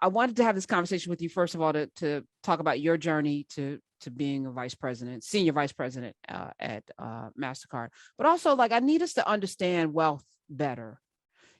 I wanted to have this conversation with you, first of all, to talk about your journey to being a vice president, senior vice president at MasterCard. But also, like, I need us to understand wealth better.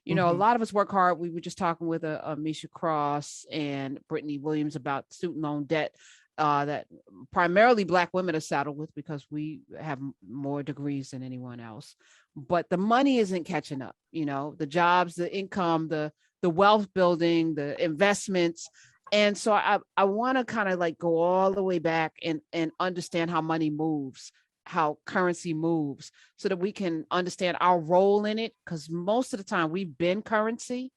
You know, a Hmm. lot of us work hard. We were just talking with Misha Cross and Brittany Williams about student loan debt that primarily Black women are saddled with because we have more degrees than anyone else. But the money isn't catching up. You know, the jobs, the income, the wealth building, the investments. And so I want to kind of like go all the way back and understand how money moves, how currency moves, so that we can understand our role in it. Because most of the time we've been currency,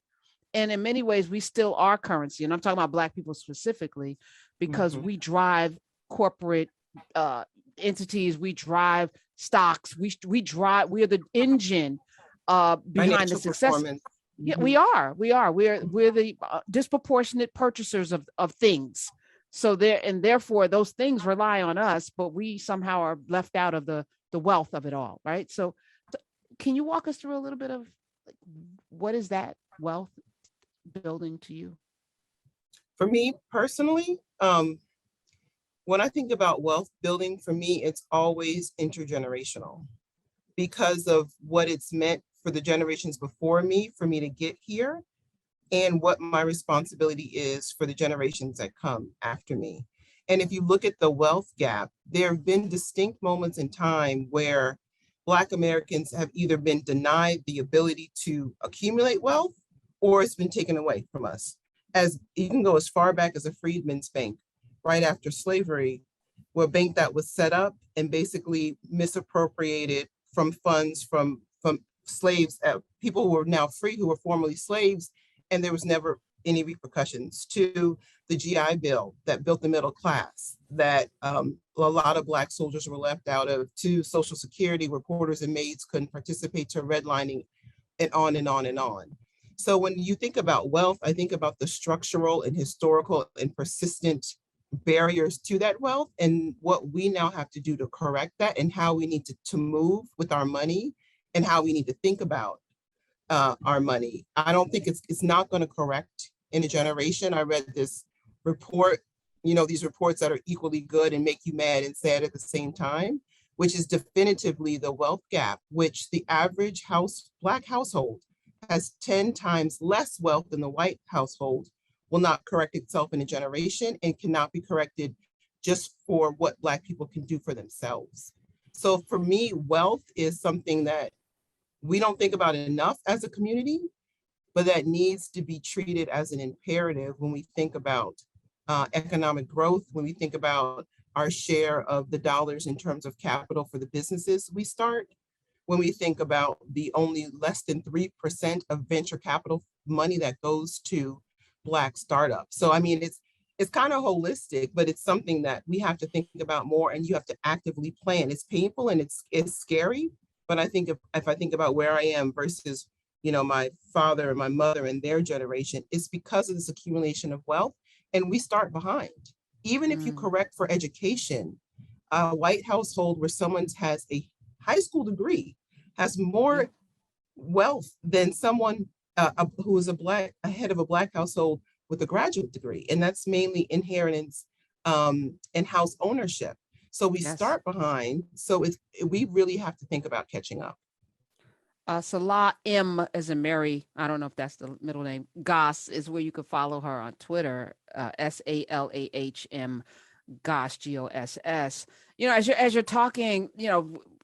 and in many ways we still are currency. And I'm talking about Black people specifically, because Hmm. we drive corporate uh, entities, we drive stocks, we are the engine behind the Financial success. performance. Yeah, Hmm. we're the disproportionate purchasers of things. So there, and therefore those things rely on us, but we somehow are left out of the wealth of it all, right? So can you walk us through a little bit of, like, what is that wealth building to you? For me personally, when I think about wealth building, for me, it's always intergenerational because of what it's meant for the generations before me, for me to get here, and what my responsibility is for the generations that come after me. And if you look at the wealth gap, there have been distinct moments in time where Black Americans have either been denied the ability to accumulate wealth or it's been taken away from us. As you can go as far back as a Freedmen's Bank right after slavery, where a bank that was set up and basically misappropriated from funds from slaves, people who were now free, who were formerly slaves, and there was never any repercussions, to the GI Bill that built the middle class, that a lot of Black soldiers were left out of, to Social Security, where porters and maids couldn't participate, to redlining, and on and on and on. So when you think about wealth, I think about the structural and historical and persistent barriers to that wealth, and what we now have to do to correct that, and how we need to move with our money, and how we need to think about our money. I don't think it's not going to correct in a generation. I read this report, these reports that are equally good and make you mad and sad at the same time, which is definitively the wealth gap, which the average Black household has 10 times less wealth than the white household, will not correct itself in a generation and cannot be corrected just for what Black people can do for themselves. So for me, wealth is something that we don't think about enough as a community, but that needs to be treated as an imperative when we think about economic growth, when we think about our share of the dollars in terms of capital for the businesses we start, when we think about the only less than 3% of venture capital money that goes to Black startups. So, I mean, it's kind of holistic, but it's something that we have to think about more, and you have to actively plan. It's painful and it's scary, but I think if I think about where I am versus, my father and my mother and their generation, it's because of this accumulation of wealth, and we start behind. Even if you Mm, correct for education, a white household where someone has a high school degree has yeah. more wealth than someone who is a head of a Black household with a graduate degree, and that's mainly inheritance and house ownership. So we Yes. start behind. So we really have to think about catching up. Salah M as in Mary. I don't know if that's the middle name. Goss is where you could follow her on Twitter. SALAHM Goss, GOSS. You know, as you're talking,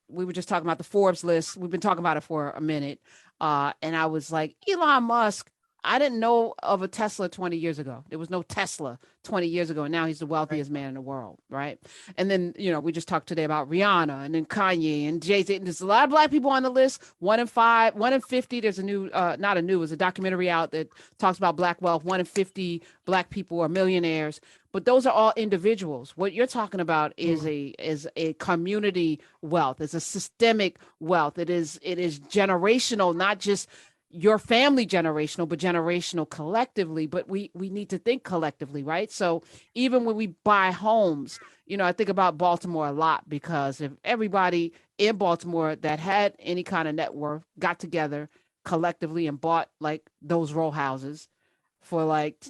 we were just talking about the Forbes list. We've been talking about it for a minute. And I was like, Elon Musk, I didn't know of a Tesla 20 years ago. There was no Tesla 20 years ago. And now he's the Right. wealthiest man in the world. Right. And then, we just talked today about Rihanna and then Kanye and Jay-Z. And there's a lot of Black people on the list. 1 in 5, 1 in 50. There's a new, not a new, it was a documentary out that talks about Black wealth. 1 in 50 Black people are millionaires, but those are all individuals. What you're talking about is Mm. a community wealth. It's a systemic wealth. It is generational, not just your family generational, but generational collectively. But we need to think collectively, right? So even when we buy homes, I think about Baltimore a lot, because if everybody in Baltimore that had any kind of net worth got together collectively and bought like those row houses for like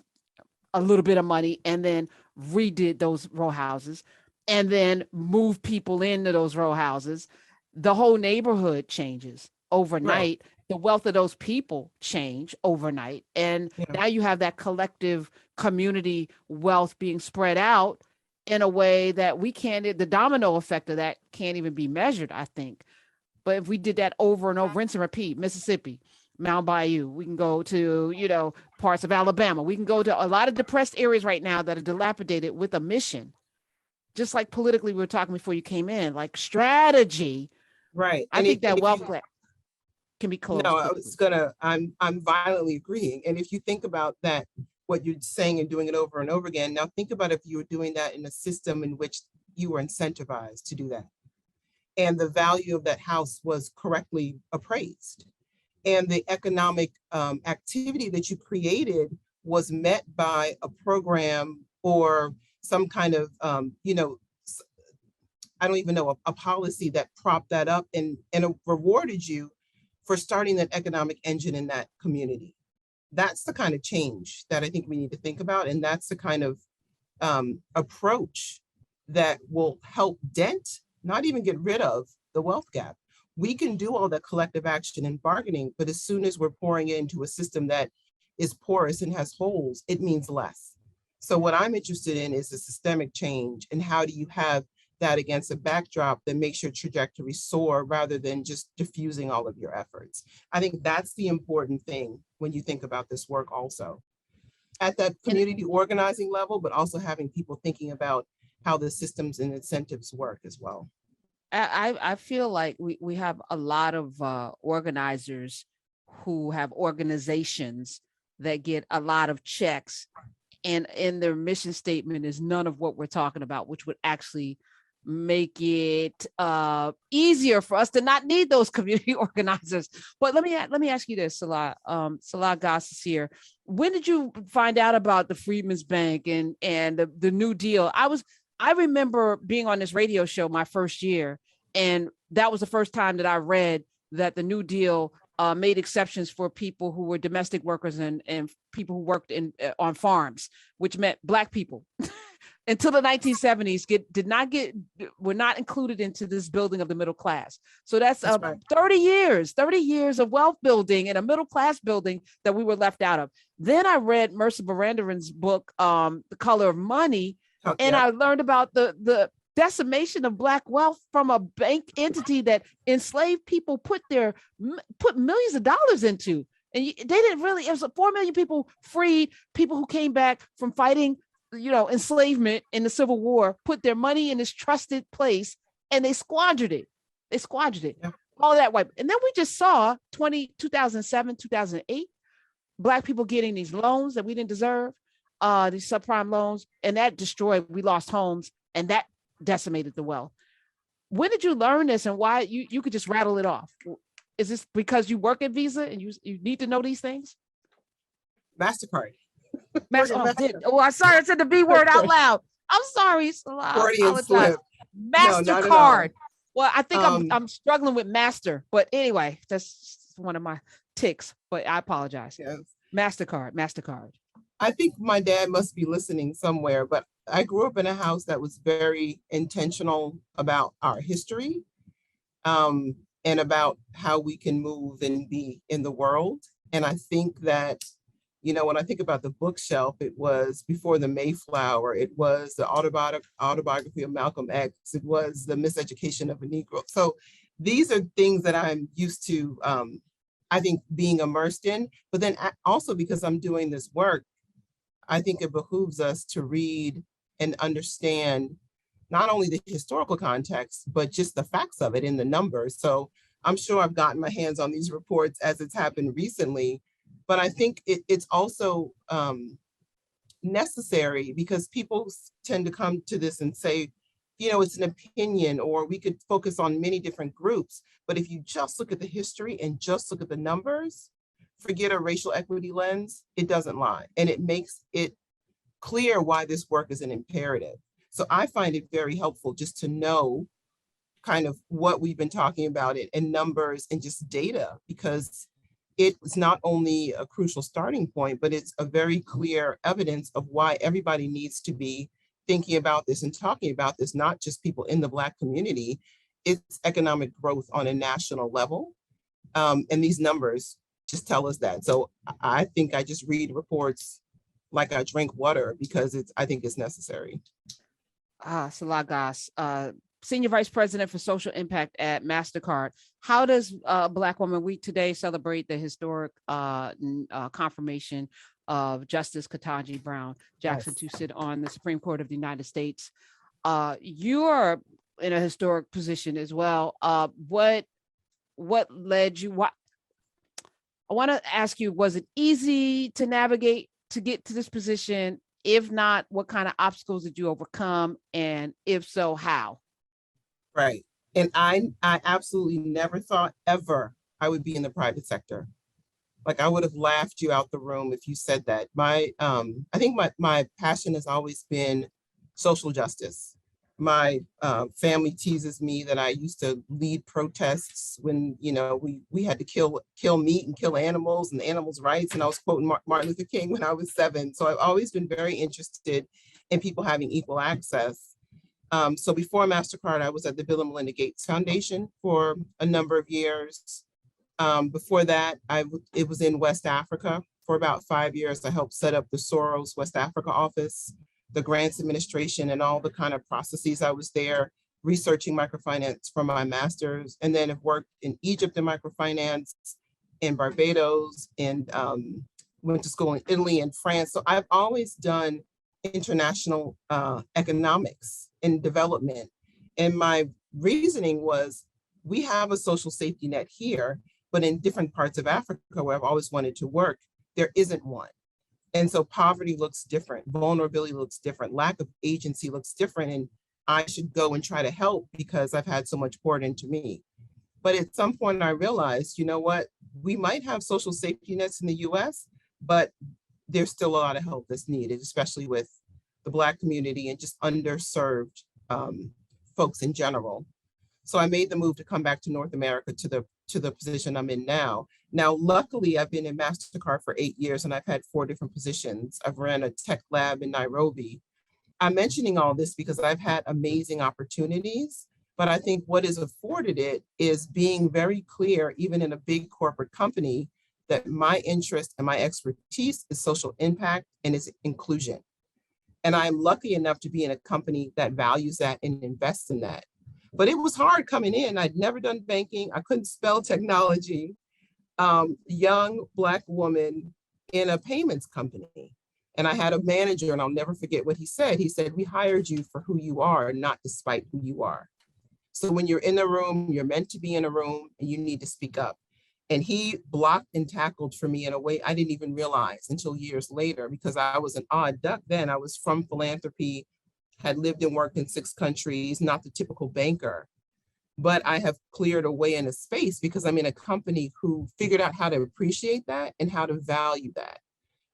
a little bit of money and then redid those row houses and then moved people into those row houses, the whole neighborhood changes Right. overnight. The wealth of those people change overnight. And Yeah. now you have that collective community wealth being spread out in a way that we can't, the domino effect of that can't even be measured, I think. But if we did that over and over, rinse and repeat, Mississippi, Mount Bayou, we can go to, parts of Alabama. We can go to a lot of depressed areas right now that are dilapidated with a mission. Just like politically, we were talking before you came in, like strategy. Right. I think that wealth can be no, closed quickly. I'm violently agreeing. And if you think about that, what you're saying and doing it over and over again, now think about if you were doing that in a system in which you were incentivized to do that. And the value of that house was correctly appraised. And the economic activity that you created was met by a program or some kind of, I don't even know, a policy that propped that up and rewarded you for starting that economic engine in that community. That's the kind of change that I think we need to think about. And that's the kind of approach that will help dent, not even get rid of, the wealth gap. We can do all that collective action and bargaining, but as soon as we're pouring into a system that is porous and has holes, it means less. So what I'm interested in is a systemic change, and how do you have that against a backdrop that makes your trajectory soar rather than just diffusing all of your efforts. I think that's the important thing when you think about this work also. At that community organizing level, but also having people thinking about how the systems and incentives work as well. I feel like we have a lot of organizers who have organizations that get a lot of checks, and in their mission statement is none of what we're talking about, which would actually make it easier for us to not need those community organizers. But let me ask you this, Salah. Salah Goss is here. When did you find out about the Freedmen's Bank and the New Deal? I remember being on this radio show my first year, and that was the first time that I read that the New Deal made exceptions for people who were domestic workers and people who worked on farms, which meant Black people. Until the 1970s, were not included into this building of the middle class. So that's right. 30 years of wealth building and a middle class building that we were left out of. Then I read Mercer Barandaran's book, The Color of Money, and I learned about the decimation of Black wealth from a bank entity that enslaved people put millions of dollars into. And they didn't really, it was 4 million people freed, people who came back from fighting enslavement in the Civil War, put their money in this trusted place, and they squandered it. Yeah. All that white. And then we just saw 2007, 2008, Black people getting these loans that we didn't deserve, these subprime loans, and that destroyed, we lost homes, and that decimated the wealth. When did you learn this, and why you could just rattle it off? Is this because you work at Visa and you need to know these things? MasterCard. I'm sorry, I said the B word out loud. I'm sorry, I apologize. MasterCard. Well, I think I'm struggling with master, but anyway, that's one of my ticks. But I apologize. Yes. MasterCard. I think my dad must be listening somewhere, but I grew up in a house that was very intentional about our history, and about how we can move and be in the world. And I think that, when I think about the bookshelf, it was before the Mayflower, it was the autobiography of Malcolm X, it was the Miseducation of a Negro. So these are things that I'm used to, I think, being immersed in. But then also, because I'm doing this work, I think it behooves us to read and understand not only the historical context, but just the facts of it in the numbers. So I'm sure I've gotten my hands on these reports as it's happened recently, but I think it's also necessary, because people tend to come to this and say, it's an opinion, or we could focus on many different groups. But if you just look at the history and just look at the numbers, forget a racial equity lens, it doesn't lie. And it makes it clear why this work is an imperative. So I find it very helpful just to know kind of what we've been talking about it in numbers and just data, because it's not only a crucial starting point, but it's a very clear evidence of why everybody needs to be thinking about this and talking about this, not just people in the Black community. It's economic growth on a national level. And these numbers just tell us that. So I think I just read reports like I drink water because I think it's necessary. Salah Goss, Senior Vice President for Social Impact at MasterCard. How does Black Woman Week today celebrate the historic confirmation of Justice Ketanji Brown Jackson to sit on the Supreme Court of the United States? You're in a historic position as well. What led you? What I want to ask you: was it easy to navigate to get to this position? If not, what kind of obstacles did you overcome? And if so, how? Right. And I absolutely never thought ever I would be in the private sector. Like I would have laughed you out the room if you said that. I think my passion has always been social justice. My family teases me that I used to lead protests when, you know, we had to kill meat and kill animals and animals' rights. And I was quoting Martin Luther King when I was 7. So I've always been very interested in people having equal access. So before MasterCard, I was at the Bill and Melinda Gates Foundation for a number of years. Before that, it was in West Africa for about 5 years. I helped set up the Soros West Africa office, the grants administration, and all the kind of processes. I was there researching microfinance for my master's, and then have worked in Egypt in microfinance, in Barbados, and went to school in Italy and France. So I've always done international economics and development. And my reasoning was, we have a social safety net here, but in different parts of Africa where I've always wanted to work, there isn't one. And so poverty looks different, vulnerability looks different, lack of agency looks different. And I should go and try to help because I've had so much poured into me. But at some point I realized, you know what, we might have social safety nets in the US, but there's still a lot of help that's needed, especially with the Black community and just underserved folks in general. So I made the move to come back to North America to the position I'm in now. Now, luckily, I've been in MasterCard for 8 years and I've had 4 different positions. I've ran a tech lab in Nairobi. I'm mentioning all this because I've had amazing opportunities, but I think what has afforded it is being very clear, even in a big corporate company, that my interest and my expertise is social impact and is inclusion. And I'm lucky enough to be in a company that values that and invests in that. But it was hard coming in. I'd never done banking. I couldn't spell technology. Young Black woman in a payments company. And I had a manager, and I'll never forget what he said. He said, "We hired you for who you are, not despite who you are. So when you're in a room, you're meant to be in a room and you need to speak up." And he blocked and tackled for me in a way I didn't even realize until years later, because I was an odd duck then. I was from philanthropy, had lived and worked in 6 countries, not the typical banker. But I have cleared a way in a space because I'm in a company who figured out how to appreciate that and how to value that.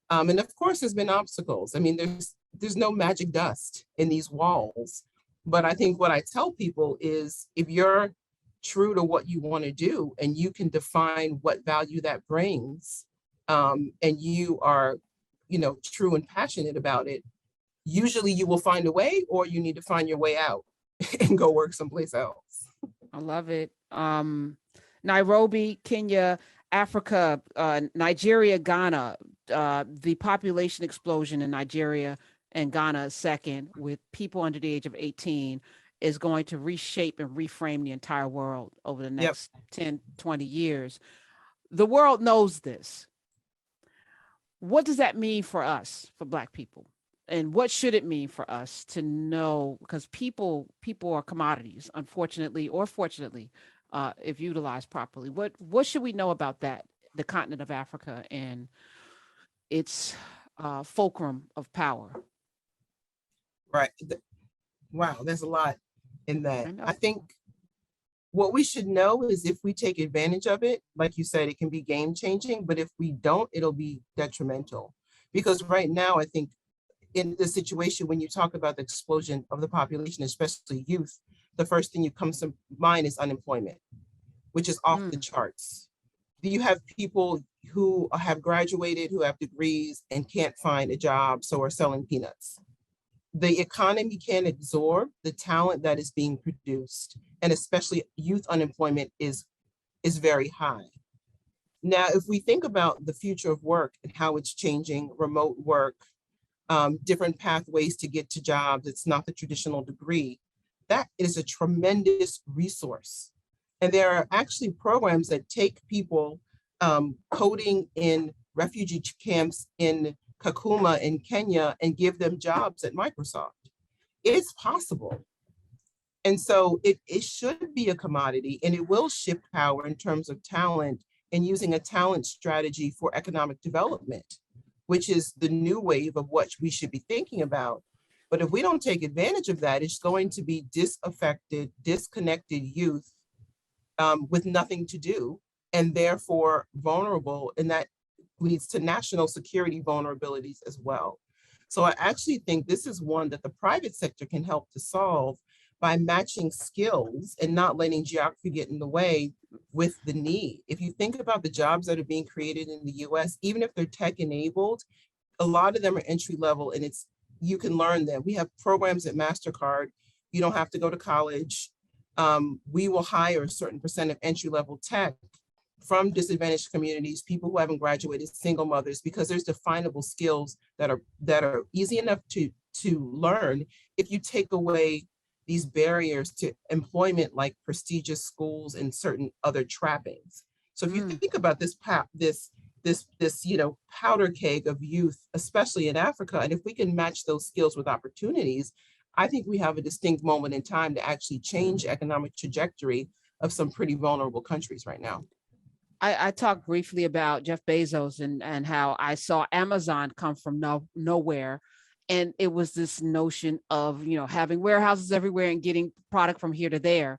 And of course, there's been obstacles. I mean, there's no magic dust in these walls. But I think what I tell people is, if you're true to what you want to do and you can define what value that brings, and you are, you know, true and passionate about it, usually you will find a way, or you need to find your way out and go work someplace else. I love it. Nairobi, Kenya, Africa, Nigeria, Ghana, the population explosion in Nigeria and Ghana is second, with people under the age of 18, is going to reshape and reframe the entire world over the next 10, 20 years. The world knows this. What does that mean for us, for Black people? And what should it mean for us to know? Because people are commodities, unfortunately or fortunately, if utilized properly. What should we know about that, the continent of Africa and its fulcrum of power? Right. Wow, there's a lot in that. I think what we should know is, if we take advantage of it, like you said, it can be game changing, but if we don't, it'll be detrimental. Because right now, I think in the situation, when you talk about the explosion of the population, especially youth, the first thing that comes to mind is unemployment, which is off the charts. You have people who have graduated, who have degrees and can't find a job, so are selling peanuts. The economy can't absorb the talent that is being produced, and especially youth unemployment is very high. Now, if we think about the future of work and how it's changing, remote work, different pathways to get to jobs, it's not the traditional degree, that is a tremendous resource. And there are actually programs that take people coding in refugee camps in Kakuma in Kenya and give them jobs at Microsoft. It's possible. And so it should be a commodity, and it will shift power in terms of talent and using a talent strategy for economic development, which is the new wave of what we should be thinking about. But if we don't take advantage of that, it's going to be disaffected, disconnected youth with nothing to do, and therefore vulnerable. And that leads to national security vulnerabilities as well. So I actually think this is one that the private sector can help to solve by matching skills and not letting geography get in the way with the need. If you think about the jobs that are being created in the US, even if they're tech enabled, a lot of them are entry level, and you can learn them. We have programs at MasterCard. You don't have to go to college. We will hire a certain percent of entry level tech from disadvantaged communities, people who haven't graduated, single mothers, because there's definable skills that are easy enough to learn if you take away these barriers to employment, like prestigious schools and certain other trappings. So if you think about this powder keg of youth, especially in Africa, and if we can match those skills with opportunities, I think we have a distinct moment in time to actually change economic trajectory of some pretty vulnerable countries right now. I talked briefly about Jeff Bezos and how I saw Amazon come from nowhere. And it was this notion of, having warehouses everywhere and getting product from here to there.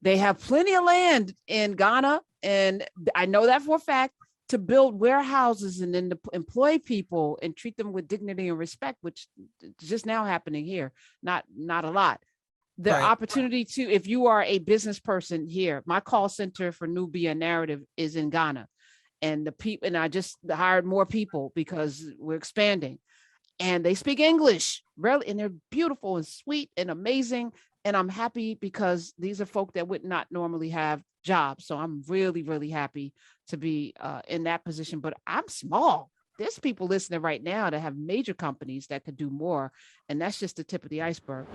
They have plenty of land in Ghana, and I know that for a fact, to build warehouses and then to employ people and treat them with dignity and respect, which is just now happening here. Not a lot. The Right. opportunity to, if you are a business person here, my call center for Nubia Narrative is in Ghana, and I just hired more people because we're expanding, and they speak English, really, and they're beautiful and sweet and amazing. And I'm happy because these are folk that would not normally have jobs. So I'm really, really happy to be in that position. But I'm small. There's people listening right now that have major companies that could do more. And that's just the tip of the iceberg.